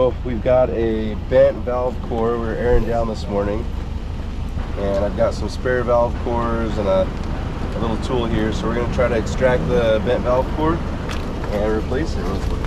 So we've got a bent valve core we're airing down this morning, and I've got some spare valve cores and a little tool here, so we're going to try to extract the bent valve core and replace it real quick.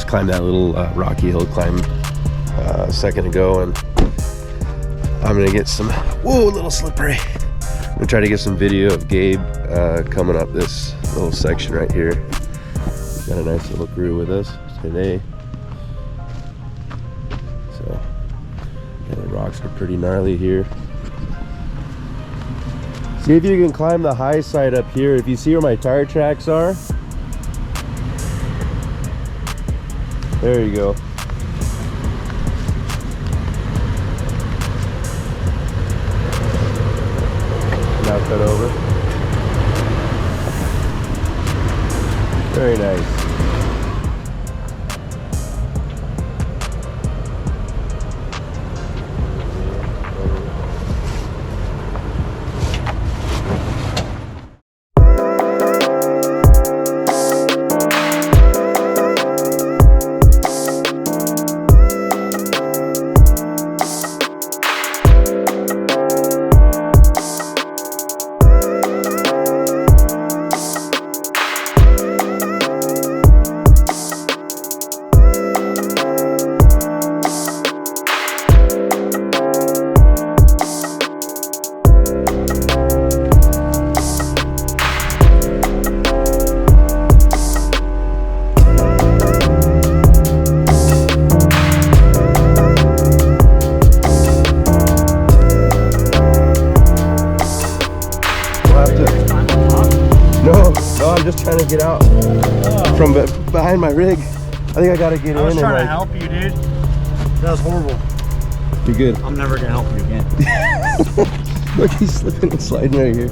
Climbed that little rocky hill climb a second ago, and I'm gonna get some, whoa, a little slippery. I'm gonna try to get some video of Gabe coming up this little section right here. Got a nice little crew with us today. So yeah, the rocks are pretty gnarly here. See if you can climb the high side up here. If you see where my tire tracks are, there you go. Knock that over. Very nice. I'm just trying to get out from behind my rig. I think I gotta get in. I was trying to help you, dude. That was horrible. You're good. I'm never gonna help you again. Look, he's slipping and sliding right here.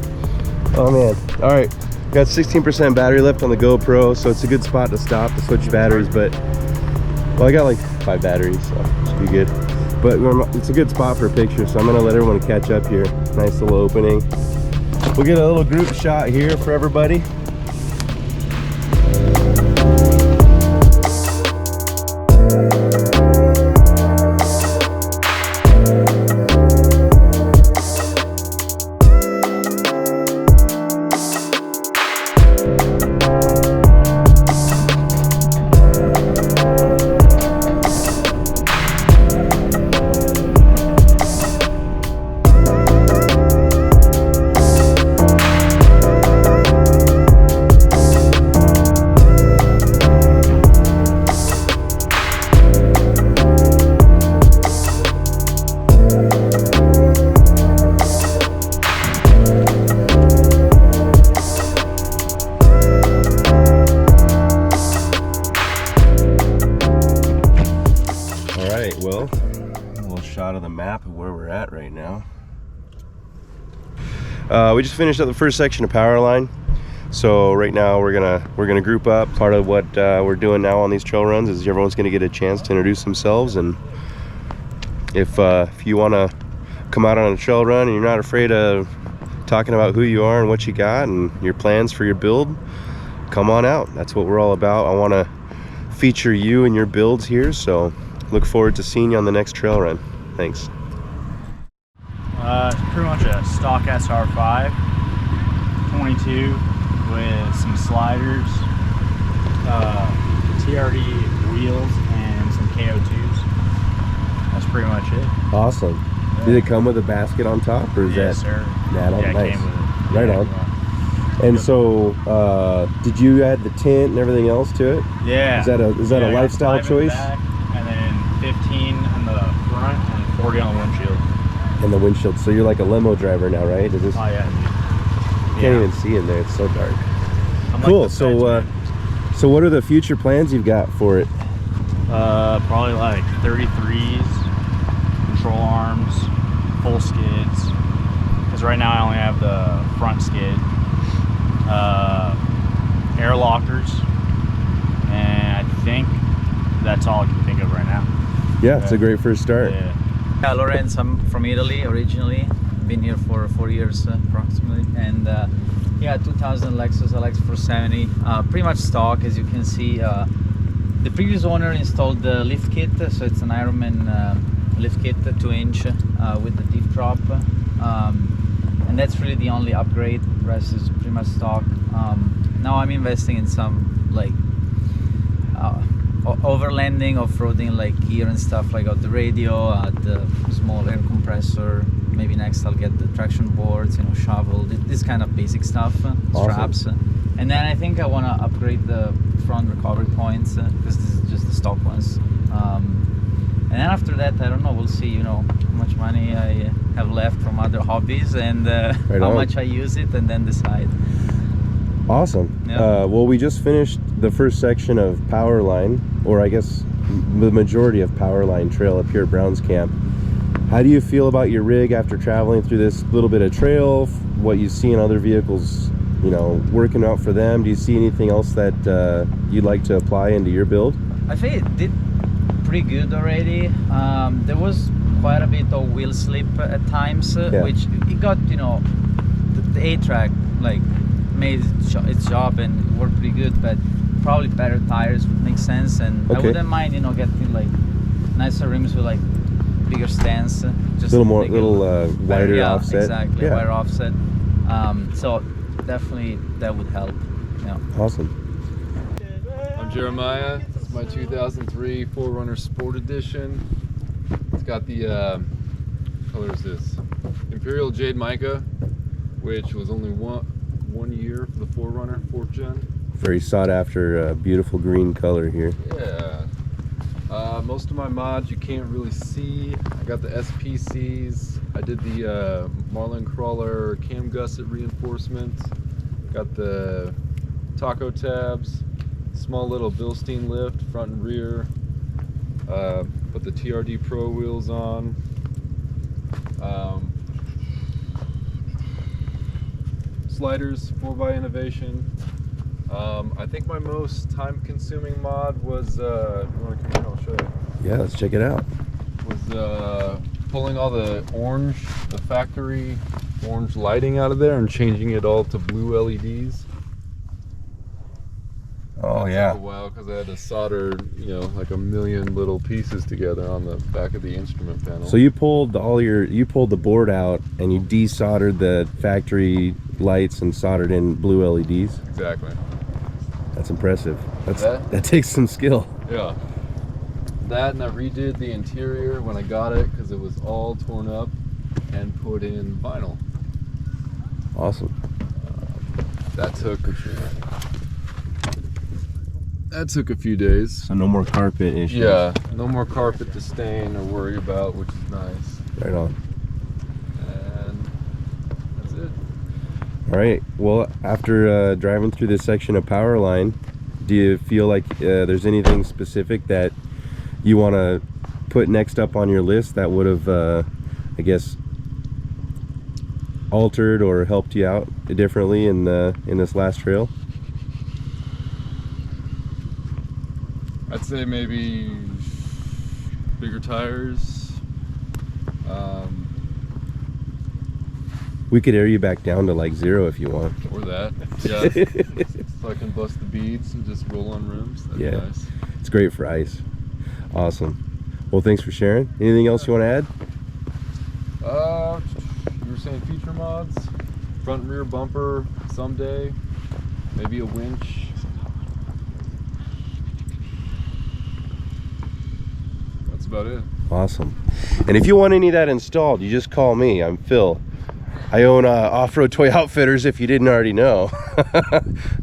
Oh man. All right, got 16% battery left on the GoPro, so it's a good spot to stop to switch batteries. But well, I got like 5 batteries, so it should be good. But it's a good spot for a picture, so I'm gonna let everyone catch up here. Nice little opening. We'll get a little group shot here for everybody. we're at right now. We just finished up the first section of Powerline. So right now we're gonna group up. Part of what we're doing now on these trail runs is everyone's gonna get a chance to introduce themselves, and if you want to come out on a trail run and you're not afraid of talking about who you are and what you got and your plans for your build, come on out. That's what we're all about. I want to feature you and your builds here, so look forward to seeing you on the next trail run. Thanks. It's pretty much a stock SR5 22 with some sliders, TRD wheels, and some KO2s. That's pretty much it. Awesome. Yeah. Did it come with a basket on top, or is Yes, that? sir. Yeah, Yeah, nice. it came with it. Right Yeah, on. yeah. And so, did you add the tent and everything else to it? Yeah. Is that a Yeah, I got lifestyle 5 in the choice? back, and then 15 on the front and 40 on the windshield. And the windshield. So you're like a limo driver now, right? Is this? Oh yeah, dude. Can't even see in there. It's so dark. I'm Cool. Like So what are the future plans you've got for it? probably like 33s, control arms, full skids. Because right now I only have the front skid, air lockers, and I think that's all I can think of right now. Yeah, it's a great first start. Yeah. Yeah, Lorenz, I'm from Italy originally. Been here for 4 years approximately, and yeah, 2000 Lexus LX 470, pretty much stock, as you can see. The previous owner installed the lift kit, so it's an Ironman lift kit, 2-inch with the diff drop, and that's really the only upgrade. The rest is pretty much stock. Now I'm investing in some like overlanding, off-roading like gear and stuff. Like got the radio, the small air compressor. Maybe next I'll get the traction boards, shovel, this kind of basic stuff, straps. And then I think I want to upgrade the front recovery points because this is just the stock ones. And then after that, I don't know, we'll see, how much money I have left from other hobbies and how much I use it, and then decide. Awesome. Yeah. Well, we just finished the first section of Powerline, or I guess the majority of Powerline Trail up here at Brown's Camp. How do you feel about your rig after traveling through this little bit of trail? What you see in other vehicles, working out for them? Do you see anything else that you'd like to apply into your build? I think it did pretty good already. There was quite a bit of wheel slip at times, which it got, the A-track like made its job and it worked pretty good, but probably better tires would make sense. And I wouldn't mind, getting like nicer rims with like bigger stance, just a little wider offset. Exactly, wider offset. So definitely that would help. Yeah. Awesome. I'm Jeremiah. This is my 2003 4Runner Sport Edition. It's got the what color is this? Imperial Jade Mica, which was only one year for the 4Runner, 4th gen. Very sought after, beautiful green color here. Yeah. Most of my mods you can't really see. I got the SPCs. I did the Marlin Crawler cam gusset reinforcement. Got the taco tabs. Small little Bilstein lift, front and rear. Put the TRD Pro wheels on. Sliders, 4x Innovation. I think my most time-consuming mod was, if you want to come here, I'll show you. Yeah, let's check it out. Was pulling all the factory orange lighting out of there and changing it all to blue LEDs. Oh, That yeah. took a while because I had to solder, like a million little pieces together on the back of the instrument panel. So you pulled the board out and you desoldered the factory lights and soldered in blue LEDs. Exactly. That's impressive. That takes some skill. Yeah. That, and I redid the interior when I got it because it was all torn up, and put in vinyl. Awesome. That took a few days. So no more carpet issues. Yeah, no more carpet to stain or worry about, which is nice. Right on. And that's it. All right. Well, after driving through this section of Powerline, do you feel like there's anything specific that you want to put next up on your list that would have I guess, altered or helped you out differently in this last trail? I'd say maybe bigger tires. We could air you back down to like 0 if you want. Or that. Yeah. So I can bust the beads and just roll on rims. That'd be nice. It's great for ice. Awesome. Well, thanks for sharing. Anything else you want to add? You were saying feature mods, front and rear bumper someday, maybe a winch. That's about it. Awesome. And if you want any of that installed, you just call me. I'm Phil. I own Offroad Toy Outfitters, if you didn't already know.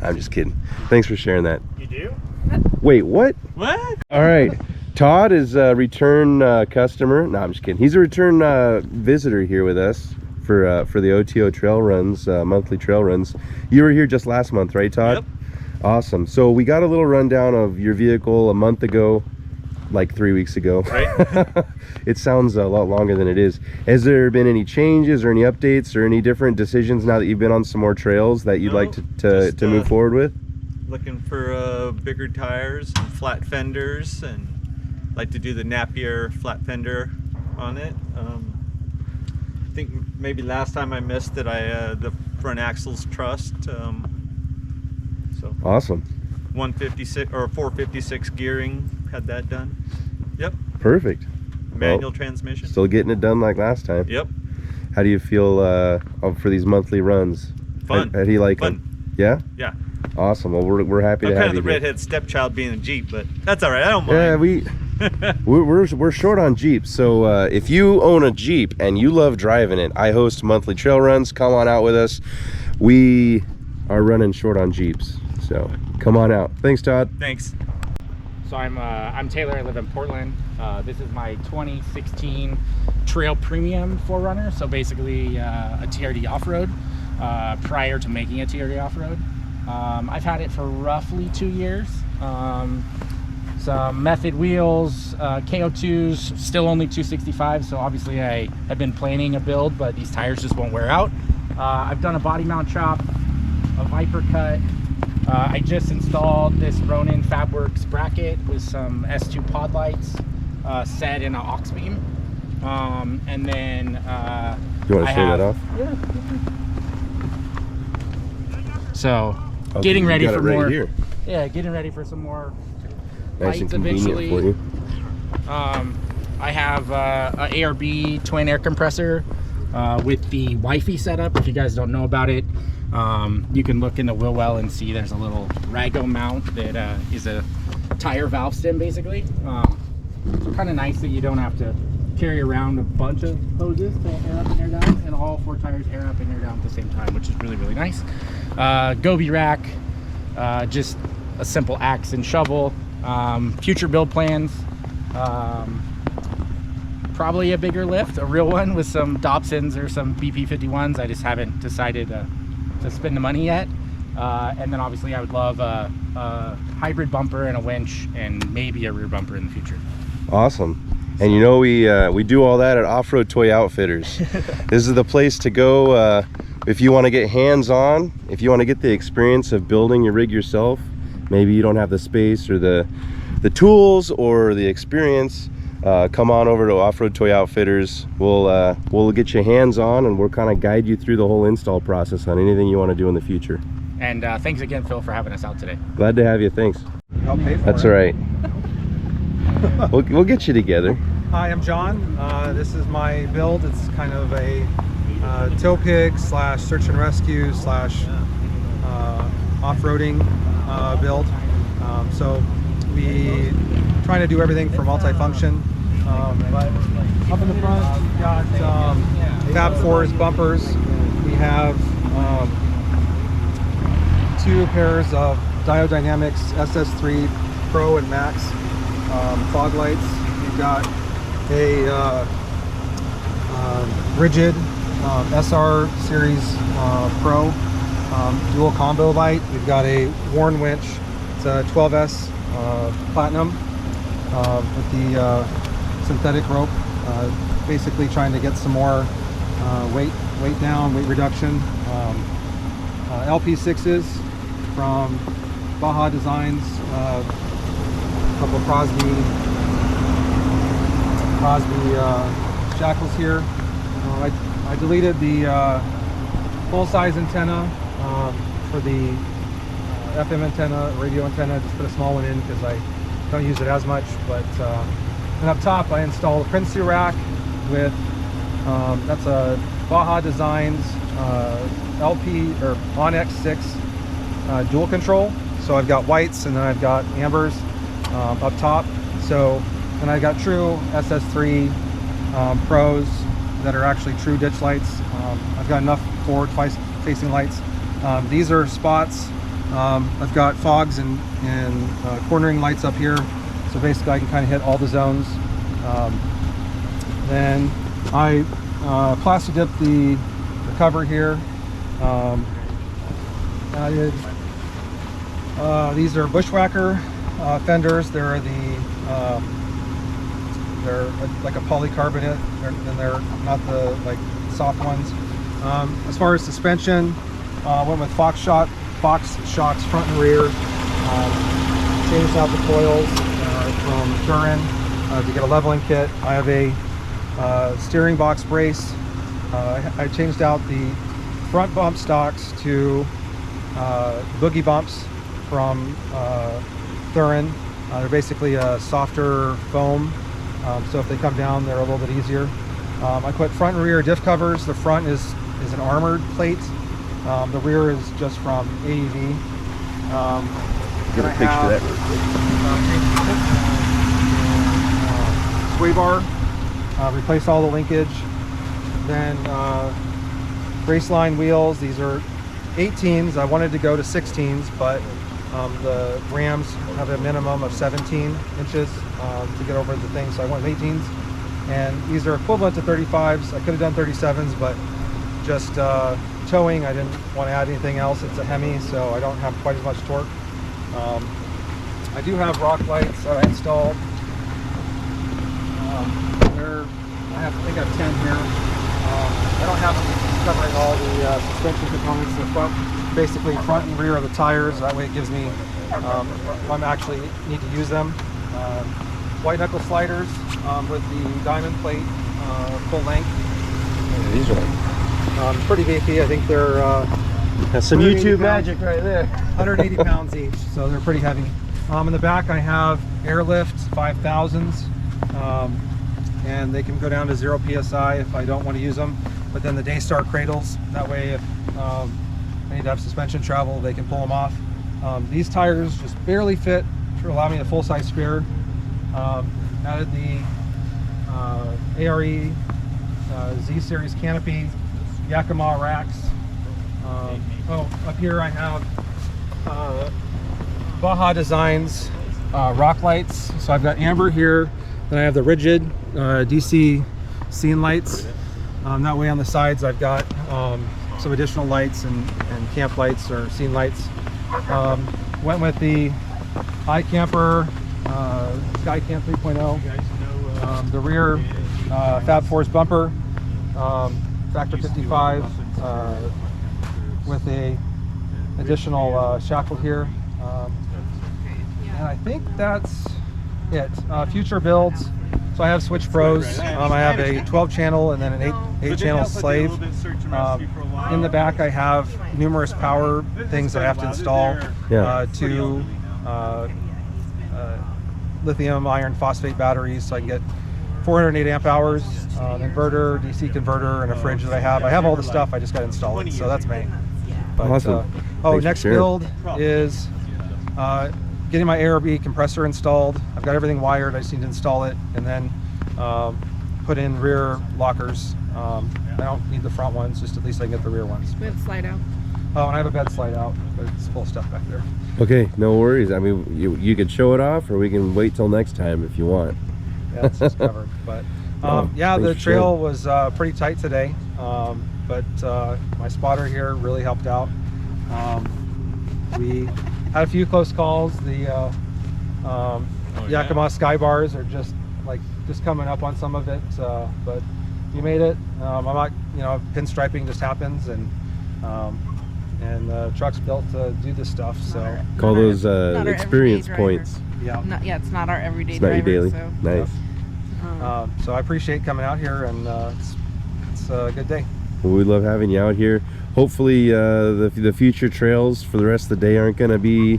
I'm just kidding. Thanks for sharing that. You do? Wait, what? What? All right. Todd is a return customer. No, I'm just kidding. He's a return visitor here with us for the OTO trail runs, monthly trail runs. You were here just last month, right, Todd? Yep. Awesome. So we got a little rundown of your vehicle a month ago, like 3 weeks ago. Right. It sounds a lot longer than it is. Has there been any changes or any updates or any different decisions now that you've been on some more trails that you'd like to move forward with? Looking for bigger tires and flat fenders, and like to do the Napier flat fender on it. I think maybe last time I missed it, the front axles trussed. So Awesome. 156 or 456 gearing, had that done. Yep. Perfect. Manual transmission. Still getting it done like last time. Yep. How do you feel for these monthly runs? Fun. How do you like Fun. them? Yeah? Yeah. Awesome. Well, we're happy I'm to have kind you of the here. redhead stepchild being a Jeep, but that's all right. I don't mind. Yeah, we're short on Jeeps, so if you own a Jeep and you love driving it, I host monthly trail runs. Come on out with us. We are running short on Jeeps, so come on out. Thanks, Todd. Thanks. So I'm Taylor. I live in Portland. This is my 2016 Trail Premium 4Runner. So basically a TRD off-road. Prior to making a TRD off-road, I've had it for roughly 2 years. Some method wheels, KO2s, still only 265. So obviously I have been planning a build, but these tires just won't wear out. I've done a body mount chop, a Viper cut. I just installed this Ronin Fabworks bracket with some S2 pod lights set in an aux beam. And then You want to show that off? Yeah. So Okay, getting you ready got for it right more. here. Yeah, getting ready for some more Nice and lights convenient eventually. for you. I have a ARB twin air compressor with the Wi-Fi setup. If you guys don't know about it, you can look in the wheel well and see there's a little Rago mount that is a tire valve stem basically. It's kind of nice that you don't have to carry around a bunch of hoses to air up and air down, and all 4 tires air up and air down at the same time, which is really, really nice. Goby rack, just a simple axe and shovel. Future build plans, probably a bigger lift, a real one with some Dobsons or some BP51s. I just haven't decided to spend the money yet. And then obviously I would love a hybrid bumper and a winch and maybe a rear bumper in the future. Awesome. And you know, we do all that at Offroad Toy Outfitters. This is the place to go if you want to get hands-on, if you want to get the experience of building your rig yourself. Maybe you don't have the space or the tools or the experience. Come on over to Offroad Toy Outfitters. We'll get you hands-on, and we'll kind of guide you through the whole install process on anything you want to do in the future. And thanks again, Phil, for having us out today. Glad to have you. Thanks. I'll pay for That's it. all right. We'll get you together. Hi, I'm John. This is my build. It's kind of a tow pig / search and rescue / off-roading build. So we trying to do everything for multifunction. But up in the front, we've got Fab 4's bumpers. We have 2 pairs of Diodynamics SS3 Pro and Max fog lights. We've got a rigid SR Series Pro dual combo light. We've got a Warn winch. It's a 12S Platinum with the synthetic rope basically trying to get some more weight down, weight reduction. LP6s from Baja Designs, a couple of Crosby shackles here. I deleted the full-size antenna for the FM antenna, radio antenna. Just put a small one in because I don't use it as much. But and up top, I installed a Princey rack with that's a Baja Designs LP or Onyx 6 dual control. So I've got whites and then I've got ambers up top. So and I got true SS3 Pros that are actually true ditch lights. I've got enough forward facing lights. These are spots. I've got fogs and cornering lights up here. So basically I can kind of hit all the zones. Then I plastic dipped the cover here. Added, these are Bushwhacker fenders. They're like a polycarbonate, and they're not the like soft ones. As far as suspension, went with Fox shocks front and rear. Changed out the coils from Turin to get a leveling kit. I have a steering box brace. I changed out the front bump stocks to boogie bumps from Turin. They're basically a softer foam, so if they come down, they're a little bit easier. I put front and rear diff covers. The front is an armored plate. The rear is just from AEV. Get a picture of that. Sway bar. Replace all the linkage. Then raceline wheels. These are 18s. I wanted to go to 16s, but the Rams have a minimum of 17 inches to get over the thing, so I went with 18s. And these are equivalent to 35s. I could have done 37s, but just towing, I didn't want to add anything else. It's a Hemi, so I don't have quite as much torque. I do have rock lights that I installed. I think I have 10 here. I don't have them covering all the suspension components. The front, basically front and rear of the tires. That way it gives me, if I'm actually need to use them. White knuckle sliders with the diamond plate, full length. Yeah, these are pretty beefy. I think they're that's some YouTube magic right there. 180 pounds each, so they're pretty heavy. In the back I have Airlift 5000s, and they can go down to 0 psi if I don't want to use them. But then the Daystar cradles, that way if I need to have suspension travel, they can pull them off. These tires just barely fit to allow me a full-size spare. Added the ARE Z-Series canopy, Yakima racks. Up here I have Baja Designs rock lights. So I've got amber here, then I have the rigid DC scene lights. That way on the sides I've got some additional lights and camp lights or scene lights. Went with the iCamper Skycam 3.0. The rear Fab Force bumper, factor 55 with a additional shackle here. And I think that's it. Future builds. So I have Switch Pros. I have a 12 channel and then an 8 channel slave. In the back I have numerous power things that I have to install to lithium iron phosphate batteries, so I can get 408 amp hours, inverter, DC converter, and a fridge that I have. I have all the stuff, I just got to install it, so that's me. But, awesome. Next build is getting my ARB compressor installed. I've got everything wired, I just need to install it, and then put in rear lockers. I don't need the front ones, just at least I can get the rear ones. Bed slide out. Oh, and I have a bed slide out, but it's full of stuff back there. Okay, no worries. I mean, you could show it off, or we can wait till next time if you want. Yeah, it's just covered. But yeah, the trail was pretty tight today, but my spotter here really helped out. We had a few close calls. The Yakima sky bars are just like just coming up on some of it, but you made it. I'm not, you know, pinstriping just happens, and trucks built to do this stuff. So call those not our experience everyday points. yeah. Yeah, it's not our everyday It's not your driver. daily. So, Nice. So I appreciate coming out here, and it's a good day. Well, we love having you out here. Hopefully the future trails for the rest of the day aren't going to be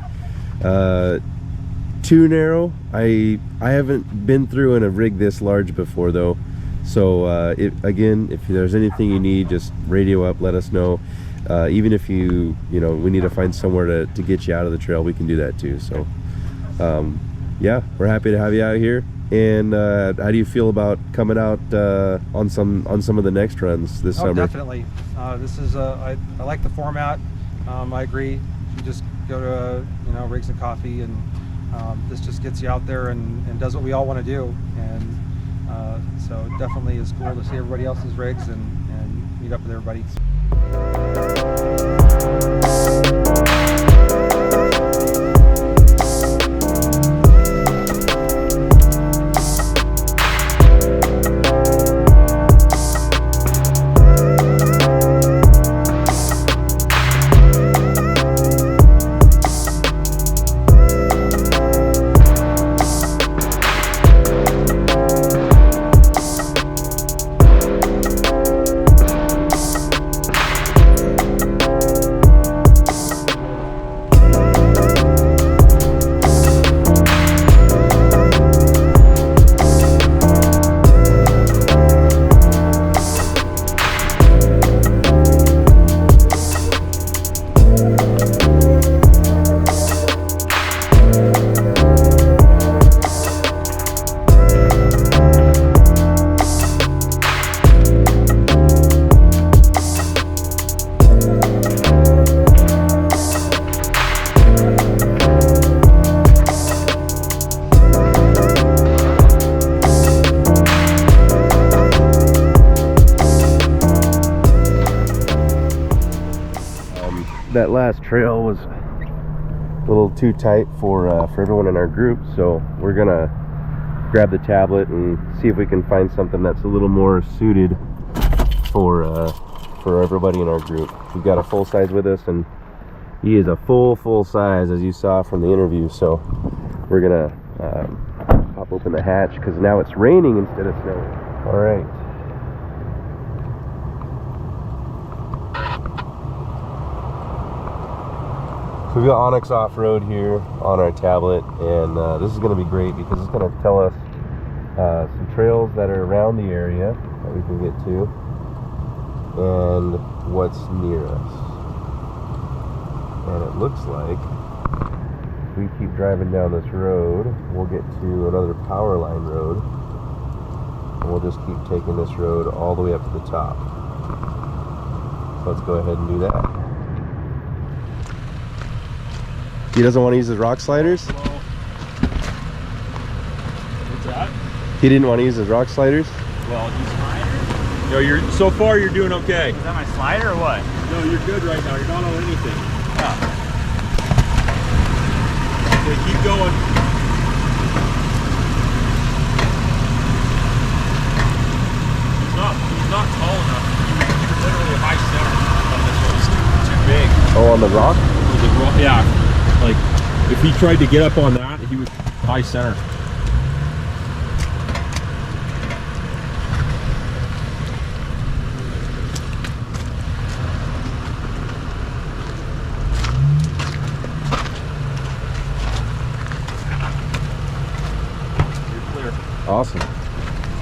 too narrow. I haven't been through in a rig this large before though, so again, if there's anything you need, just radio up, let us know. Even if you know we need to find somewhere to get you out of the trail, we can do that too. So yeah, we're happy to have you out here. And how do you feel about coming out on some of the next runs this summer? Definitely. This is I like the format. I agree. You just go to you know, Rigs and Coffee, and this just gets you out there and does what we all want to do. And so it definitely is cool to see everybody else's rigs and meet up with everybody. That last trail was a little too tight for everyone in our group, so we're gonna grab the tablet and see if we can find something that's a little more suited for everybody in our group. We've got a full size with us, and he is a full size, as you saw from the interview. So we're gonna pop open the hatch because now it's raining instead of snowing. All right. So we've got Onyx Off-Road here on our tablet, and this is going to be great because it's going to tell us some trails that are around the area that we can get to and what's near us. And it looks like if we keep driving down this road, we'll get to another power line road, and we'll just keep taking this road all the way up to the top. So let's go ahead and do that. He doesn't want to use his rock sliders? What's that? He didn't want to use his rock sliders? Well, he's slider. Yo, so far you're doing okay. Is that my slider or what? No, you're good right now. You're not on anything. Yeah. Okay, keep going. He's not tall enough. You're literally high center on this one. It's too big. Oh, on the rock? Yeah. Like, if he tried to get up on that, he would high center. You're clear. Awesome.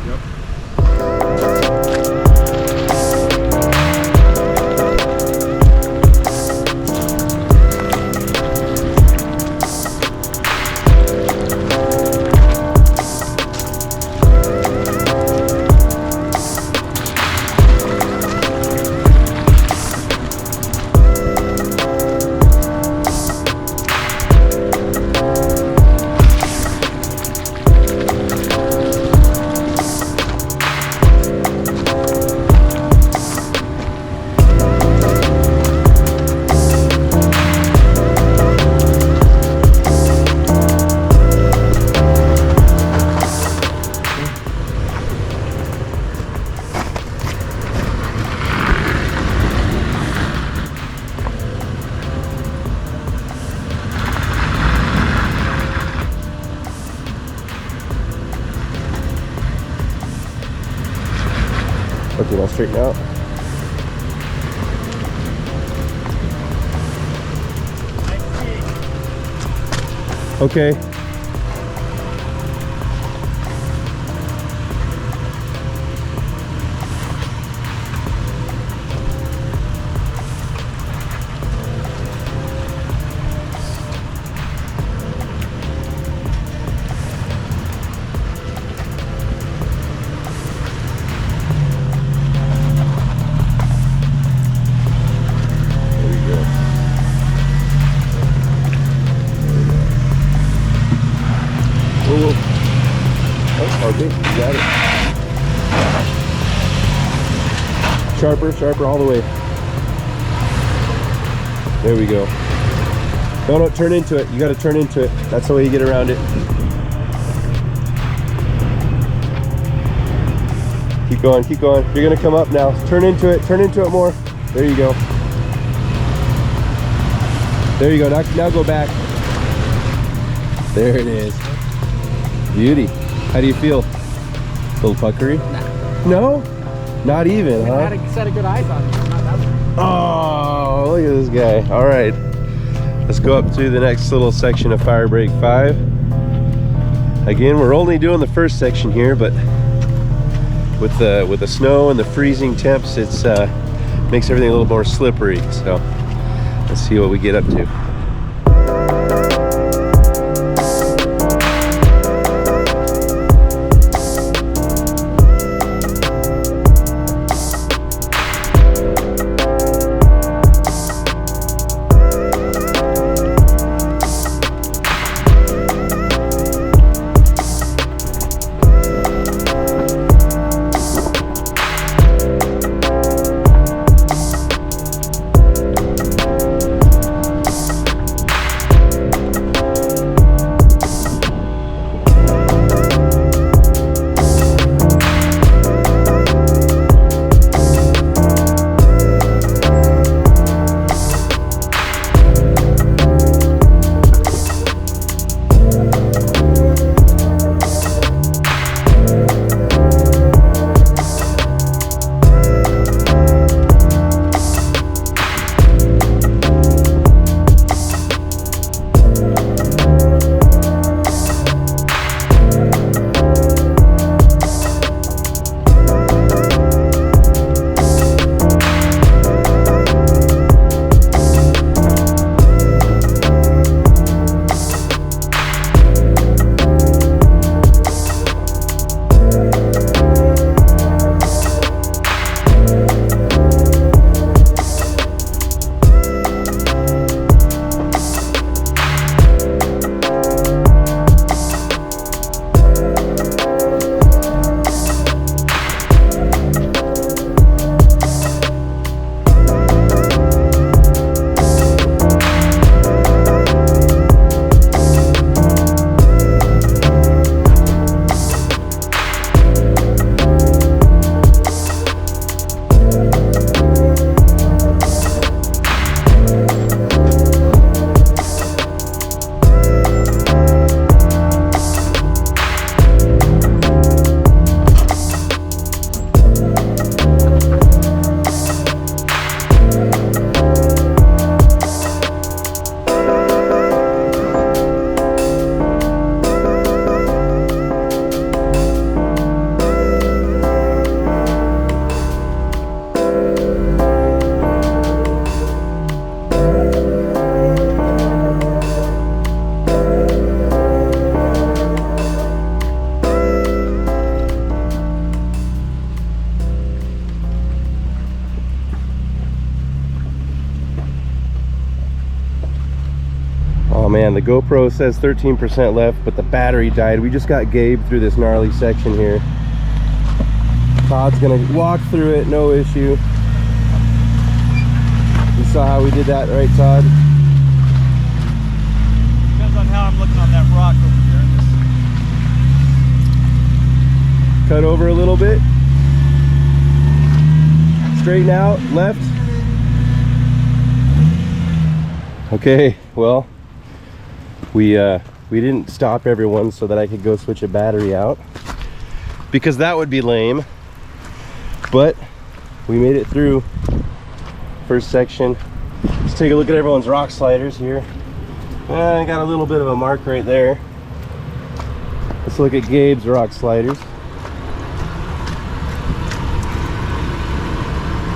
Yep. I'll straighten out. Okay. Okay, you got it. Sharper, sharper all the way. There we go. No, turn into it. You got to turn into it. That's the way you get around it. Keep going, keep going. You're going to come up now. Turn into it more. There you go. There you go. Now go back. There it is. Beauty. How do you feel? A little puckery? Nah. No? Not even, huh? I had a set of good eyes on me. Oh, look at this guy. All right. Let's go up to the next little section of Fire Break 5. Again, we're only doing the first section here, but with the snow and the freezing temps, it's makes everything a little more slippery. So let's see what we get up to. Man, the GoPro says 13% left, but the battery died. We just got Gabe through this gnarly section here. Todd's gonna walk through it, no issue. You saw how we did that, right, Todd? Depends on how I'm looking on that rock over there. Cut over a little bit. Straighten out, left. Okay, well, we didn't stop everyone so that I could go switch a battery out, because that would be lame. But we made it through first section. Let's take a look at everyone's rock sliders here. I got a little bit of a mark right there. Let's look at Gabe's rock sliders.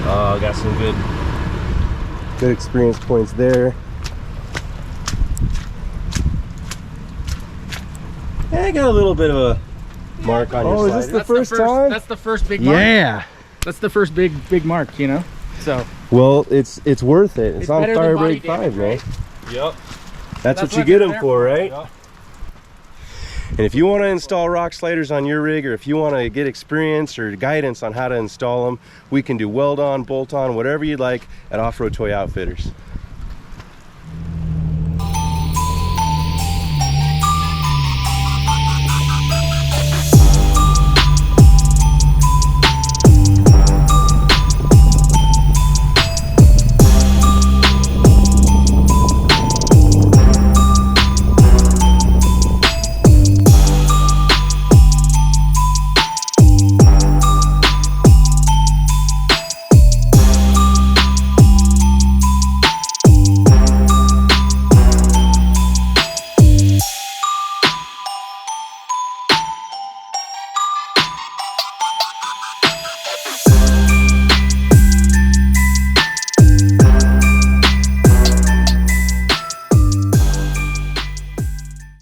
Oh, got some good experience points there. Yeah, I got a little bit of a mark on your slider. Is this the first time? That's the first big mark. Yeah. That's the first big mark, you know? So. Well, it's worth it. It's on better than Firebreak body damage, 5, man. right? Yep. That's what you get them for, right? Yep. And if you want to install rock sliders on your rig, or if you want to get experience or guidance on how to install them, we can do weld on, bolt on, whatever you'd like at Offroad Toy Outfitters.